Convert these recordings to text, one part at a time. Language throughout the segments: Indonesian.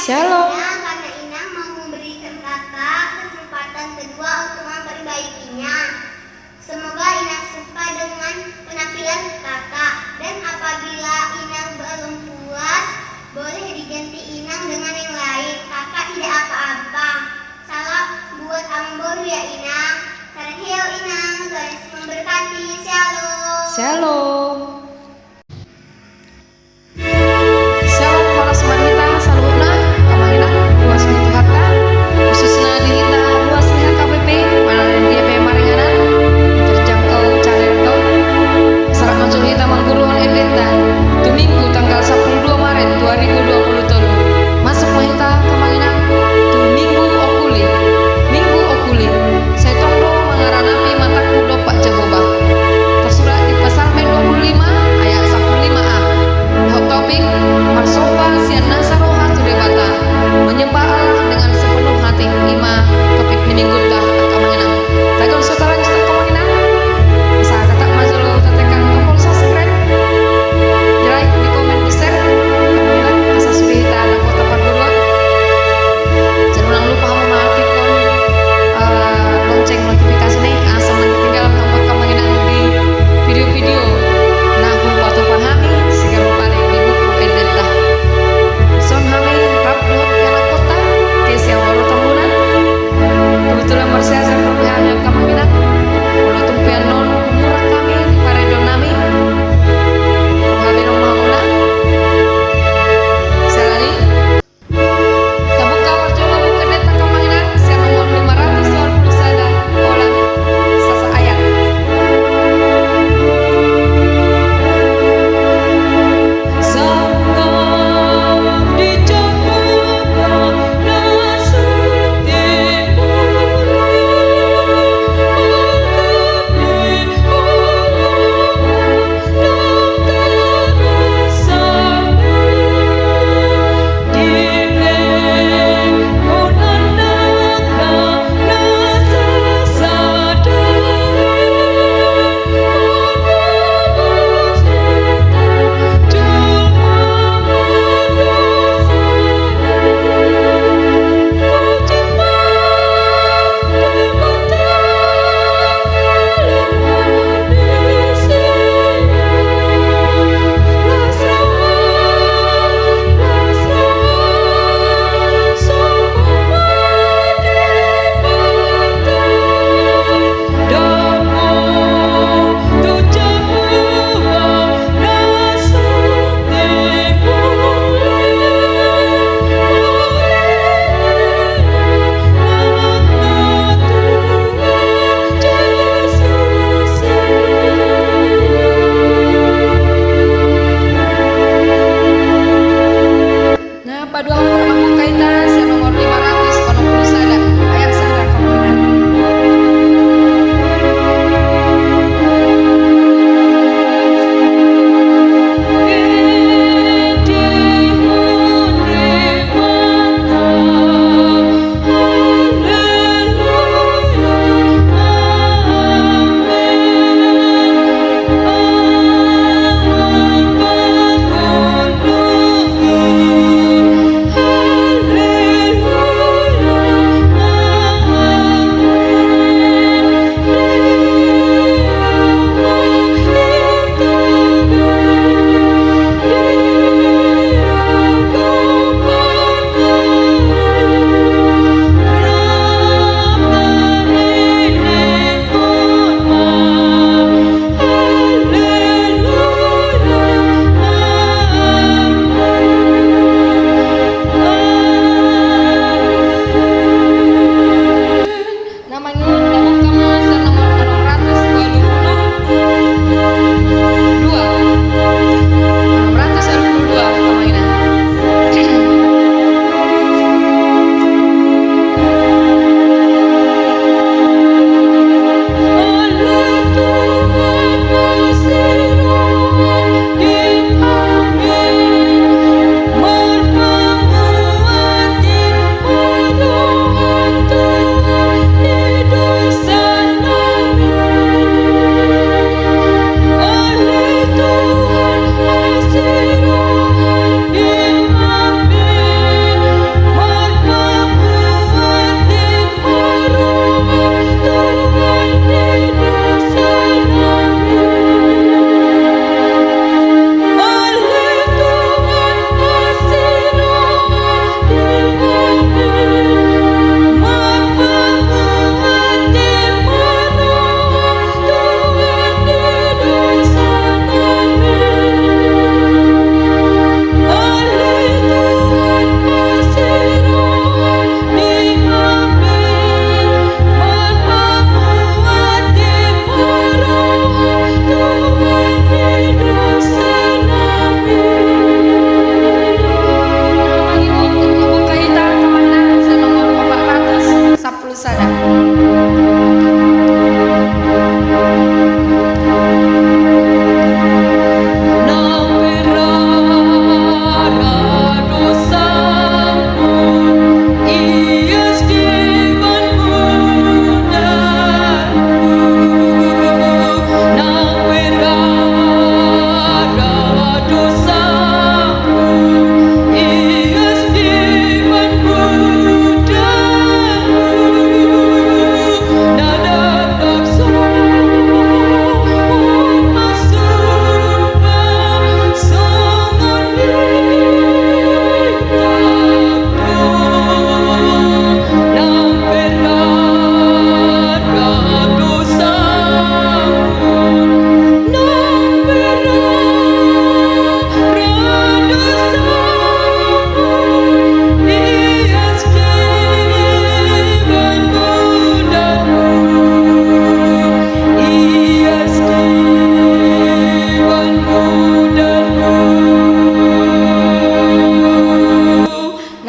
Shalom. Karena Inang mau memberikan kakak kesempatan kedua untuk memperbaikinya. Semoga Inang suka dengan penampilan kakak. Dan apabila Inang belum puas, boleh diganti Inang dengan yang lain. Kakak tidak apa-apa. Salam buat Amboru ya Inang. Sarahil Inang, Tuhan Yesus memberkati. Shalom. Shalom. Shalom para semanita saluhna kamangina luas itu harta khususna dihita luas lihat KBP manaran dia pe marenganan terjangkau calerto sarat mansur hita mangguluan ebeta tu minggu tanggal 12 Maret 2023 masuk mahita kamangina tu minggu okuli saya tongdo mengaranapi mataku do Pak Jehovah tersurat di Psalm 25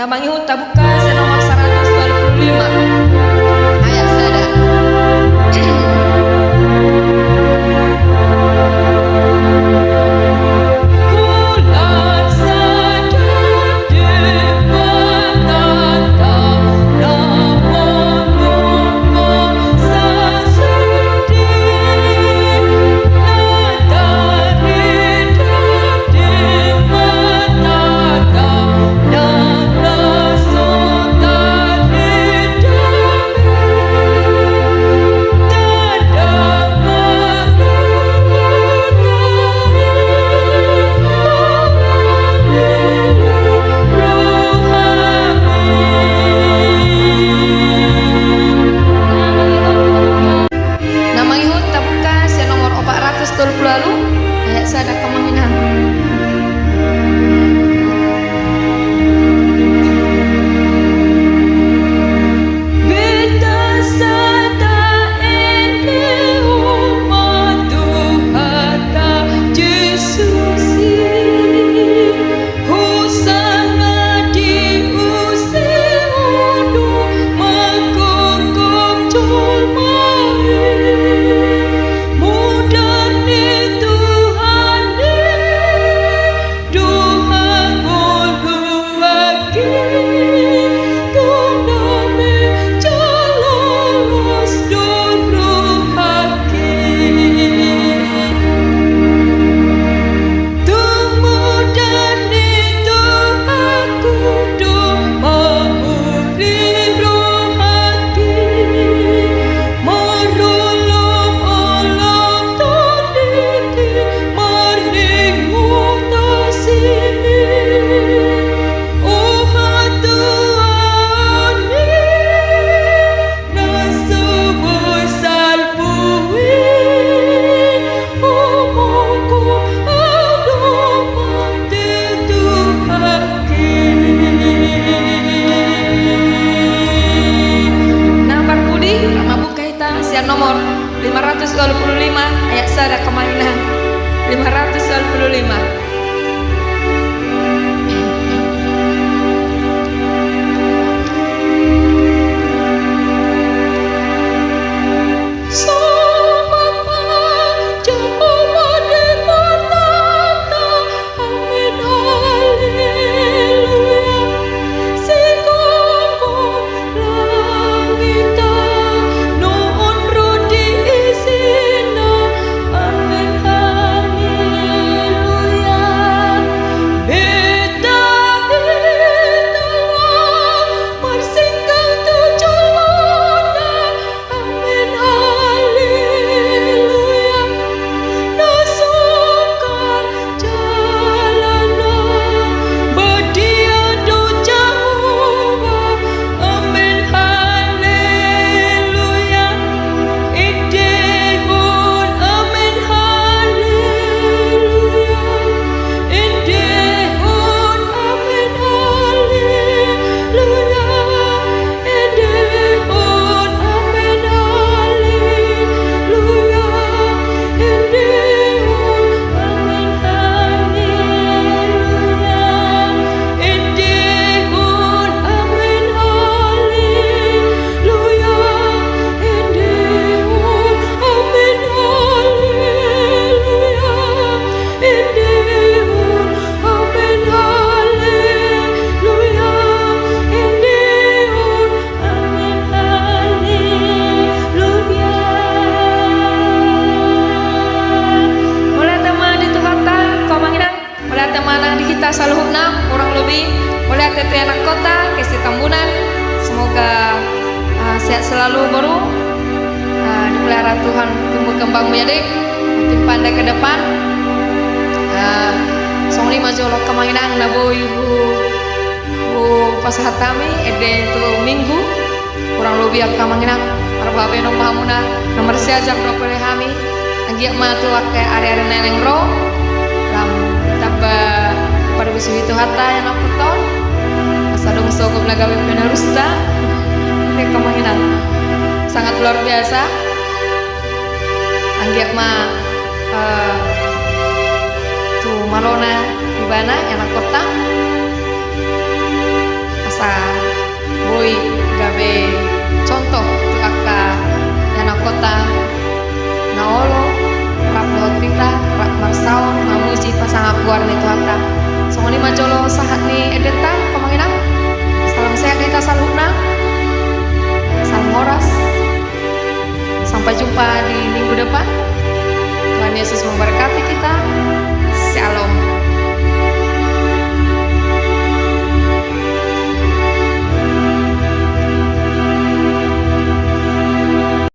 Mangihu tabuka senomor 125 ayat sada. Ayat sada kemanginan. Nomor 525 ayat sada kemanginan 525. Saluhna kurang lebih oleh TT anak kota Kesi Tambunan, semoga sehat selalu baru, dipelihara Tuhan, tumbuh kembang menjadi makin pandai ke depan. Song lima jolok kemanginan nabo ibu pasahatami ede tu minggu kurang lebih kemanginan arbabe no mahamuna nomor siajak do pelehami agiak matu ake area neneng ro lam taba pada bisu itu hatta yang aku ton asadong sokop lagawe penerusta kemanginan sangat luar biasa. Anggiak ma tu malona di mana anak kota asa jumpa di minggu depan. Tuhan Yesus memberkati kita.